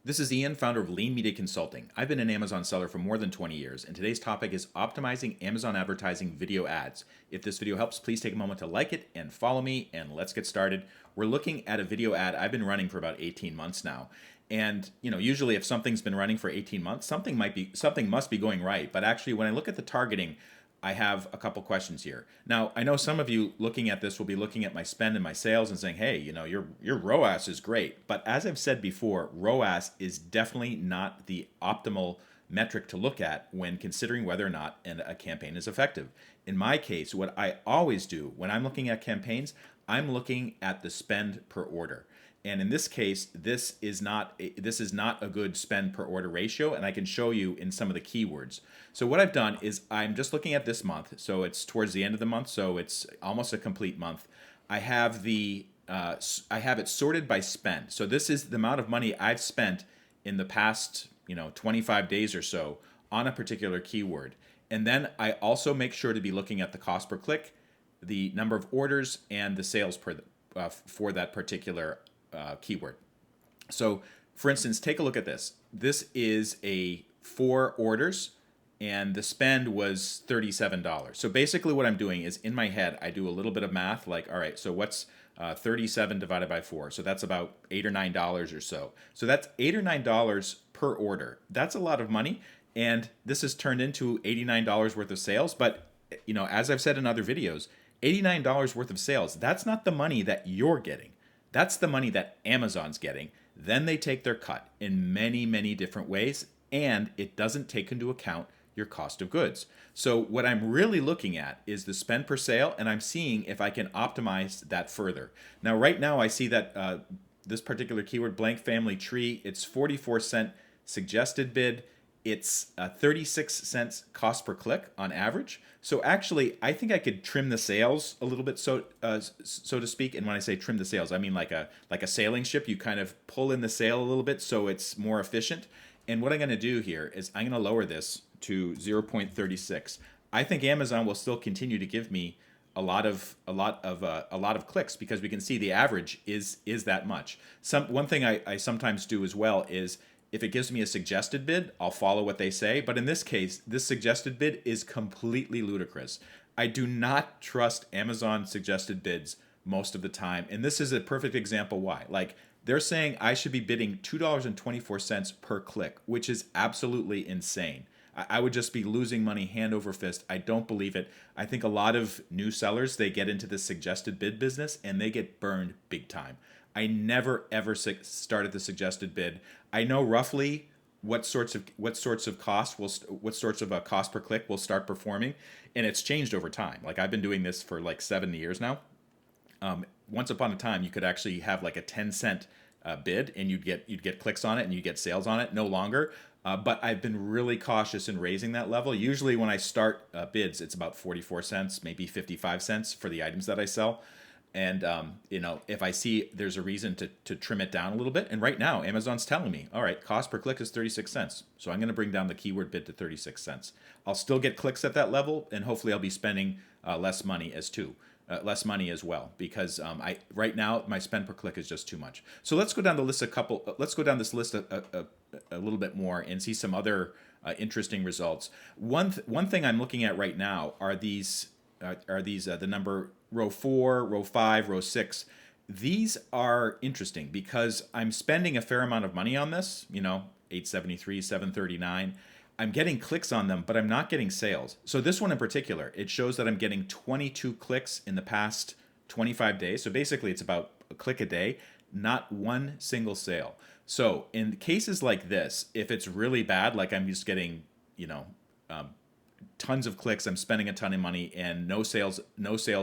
This is Ian, founder of Lean Media Consulting. I've been an Amazon seller for more than 20 years, and today's topic is optimizing Amazon advertising video ads. If this video helps, please take a moment to like it and follow me, and let's get started. We're looking at a video ad I've been running for about 18 months now. And usually if something's been running for 18 months, something must be going right. But actually, when I look at the targeting, I have a couple questions here. Now, I know some of you looking at this will be looking at my spend and my sales and saying, "Hey, your ROAS is great." But as I've said before, ROAS is definitely not the optimal metric to look at when considering whether or not a campaign is effective. In my case, what I always do when I'm looking at campaigns, I'm looking at the spend per order. And in this case, this is not a good spend per order ratio, and I can show you in some of the keywords. So what I've done is I'm just looking at this month. So it's towards the end of the month, so it's almost a complete month. I have it sorted by spend. So this is the amount of money I've spent in the past 25 days or so on a particular keyword. And then I also make sure to be looking at the cost per click, the number of orders, and the sales for that particular keyword. So, for instance, take a look at this. This is a 4 orders, and the spend was $37. So basically, what I'm doing is in my head, I do a little bit of math. Like, all right, so what's 37 divided by 4? So that's about $8 or $9 or so. So that's $8 or $9 per order. That's a lot of money, and this has turned into $89 worth of sales. But as I've said in other videos, $89 worth of sales. That's not the money that you're getting. That's the money that Amazon's getting. Then they take their cut in many, many different ways, and it doesn't take into account your cost of goods. So what I'm really looking at is the spend per sale, and I'm seeing if I can optimize that further. Now, right now, I see that this particular keyword, blank family tree, it's 44-cent suggested bid. It's 36 cents cost per click on average. So actually, I think I could trim the sails a little bit, so to speak. And when I say trim the sails, I mean like a sailing ship. You kind of pull in the sail a little bit so it's more efficient. And what I'm going to do here is I'm going to lower this to 0.36. I think Amazon will still continue to give me a lot of clicks because we can see the average is that much. One thing I sometimes do as well is, if it gives me a suggested bid, I'll follow what they say. But in this case, this suggested bid is completely ludicrous. I do not trust Amazon suggested bids most of the time. And this is a perfect example why. Like, they're saying I should be bidding $2.24 per click, which is absolutely insane. I would just be losing money hand over fist. I don't believe it. I think a lot of new sellers, they get into this suggested bid business and they get burned big time. I never ever started the suggested bid. I know roughly what sorts of cost per click will start performing, and it's changed over time. Like, I've been doing this for like 7 years now. Once upon a time, you could actually have like a 10-cent bid, and you'd get clicks on it, and you get sales on it. No longer. But I've been really cautious in raising that level. Usually, when I start bids, it's about 44 cents, maybe 55 cents for the items that I sell. And if I see there's a reason to trim it down a little bit, and right now Amazon's telling me, all right, cost per click is 36 cents. So I'm going to bring down the keyword bid to 36 cents. I'll still get clicks at that level, and hopefully I'll be spending less money as well, because right now my spend per click is just too much. So let's go down the list Let's go down this list a little bit more and see some other interesting results. One thing I'm looking at right now are these the number row 4, row 5, row 6. These are interesting because I'm spending a fair amount of money on this, 873, 739. I'm getting clicks on them, but I'm not getting sales. So this one in particular, it shows that I'm getting 22 clicks in the past 25 days. So basically it's about a click a day, not one single sale. So in cases like this, if it's really bad, like I'm just getting, tons of clicks, I'm spending a ton of money, and no sales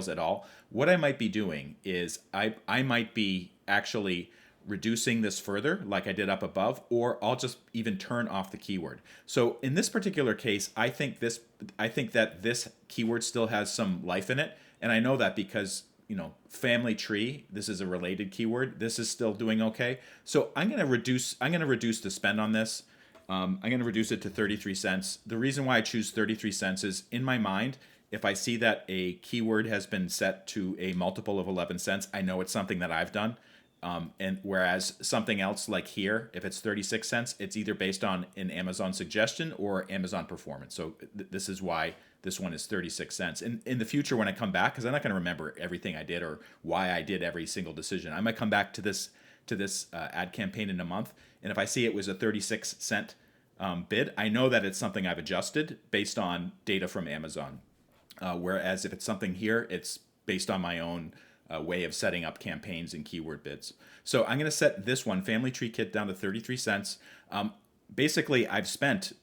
at all, what I might be doing is I might be actually reducing this further like I did up above, or I'll just even turn off the keyword. So in this particular case, I think that this keyword still has some life in it, and I know that because family tree, this is a related keyword, this is still doing okay. So I'm going to reduce the spend on this. I'm going to reduce it to 33 cents. The reason why I choose 33 cents is, in my mind, if I see that a keyword has been set to a multiple of 11 cents, I know it's something that I've done. And whereas something else like here, if it's 36 cents, it's either based on an Amazon suggestion or Amazon performance. So this is why this one is 36 cents. And in the future, when I come back, because I'm not going to remember everything I did or why I did every single decision, I might come back to this ad campaign in a month. And if I see it was a 36 cent bid, I know that it's something I've adjusted based on data from Amazon. Whereas if it's something here, it's based on my own way of setting up campaigns and keyword bids. So I'm going to set this one, Family Tree Kit, down to 33 cents. Basically, I've spent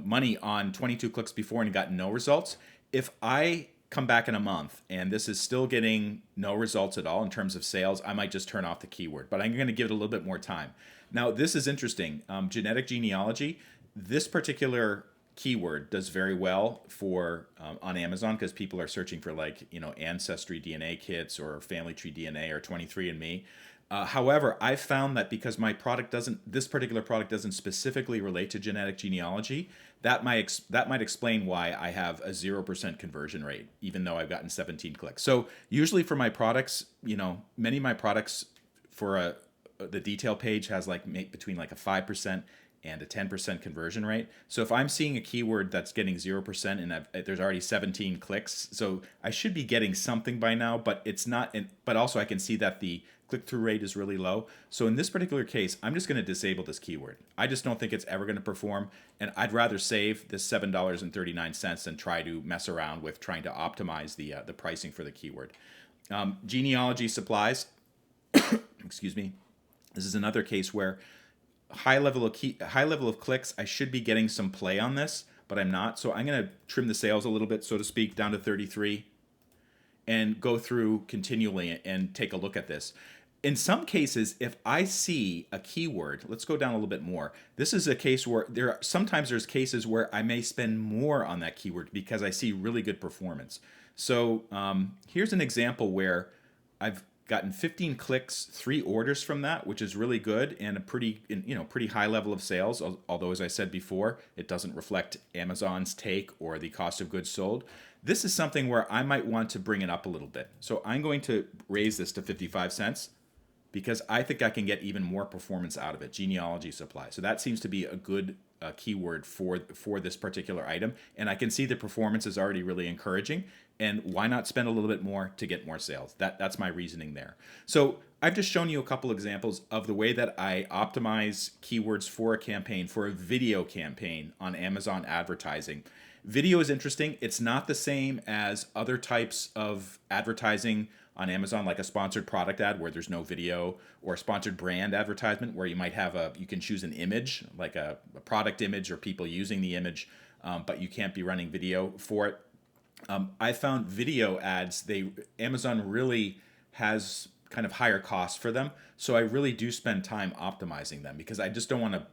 money on 22 clicks before and got no results. If I come back in a month and this is still getting no results at all in terms of sales, I might just turn off the keyword, but I'm going to give it a little bit more time. Now, this is interesting. Genetic genealogy, this particular keyword does very well for on Amazon because people are searching for ancestry DNA kits or family tree DNA or 23andMe. However, I've found that because this particular product doesn't specifically relate to genetic genealogy, that might explain why I have a 0% conversion rate, even though I've gotten 17 clicks. So usually for my products, many of my products for the detail page has between a 5% and a 10% conversion rate. So if I'm seeing a keyword that's getting 0% and there's already 17 clicks, so I should be getting something by now, but it's not. But also I can see that the click-through rate is really low. So in this particular case, I'm just going to disable this keyword. I just don't think it's ever going to perform, and I'd rather save this $7.39 than try to mess around with trying to optimize the pricing for the keyword. Genealogy supplies. Excuse me. This is another case where high level of clicks, I should be getting some play on this, but I'm not. So I'm going to trim the sales a little bit, so to speak, down to 33 and go through continually and take a look at this. In some cases, if I see a keyword, let's go down a little bit more. This is a case where sometimes there's cases where I may spend more on that keyword because I see really good performance. So here's an example where I've gotten 15 clicks, 3 orders from that, which is really good, and a pretty high level of sales. Although, as I said before, it doesn't reflect Amazon's take or the cost of goods sold. This is something where I might want to bring it up a little bit. So I'm going to raise this to 55 cents because I think I can get even more performance out of it. Genealogy supply. So that seems to be a good keyword for this particular item, and I can see the performance is already really encouraging. And why not spend a little bit more to get more sales? That's my reasoning there. So I've just shown you a couple examples of the way that I optimize keywords for a campaign, for a video campaign on Amazon advertising. Video is interesting. It's not the same as other types of advertising on Amazon, like a sponsored product ad where there's no video, or a sponsored brand advertisement where you might have you can choose an image, like a product image or people using the image, but you can't be running video for it. I found video ads, Amazon really has kind of higher costs for them. So I really do spend time optimizing them because I just don't want to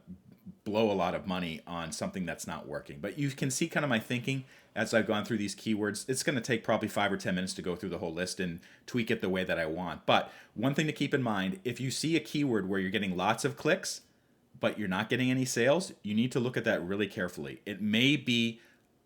blow a lot of money on something that's not working. But you can see kind of my thinking as I've gone through these keywords. It's going to take probably 5 or 10 minutes to go through the whole list and tweak it the way that I want. But one thing to keep in mind, if you see a keyword where you're getting lots of clicks, but you're not getting any sales, you need to look at that really carefully. It may be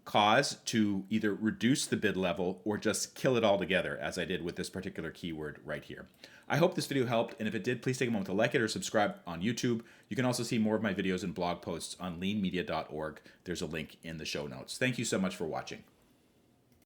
cause to either reduce the bid level or just kill it altogether, as I did with this particular keyword right here. I hope this video helped, and if it did, please take a moment to like it or subscribe on YouTube. You can also see more of my videos and blog posts on leanmedia.org. There's a link in the show notes. Thank you so much for watching.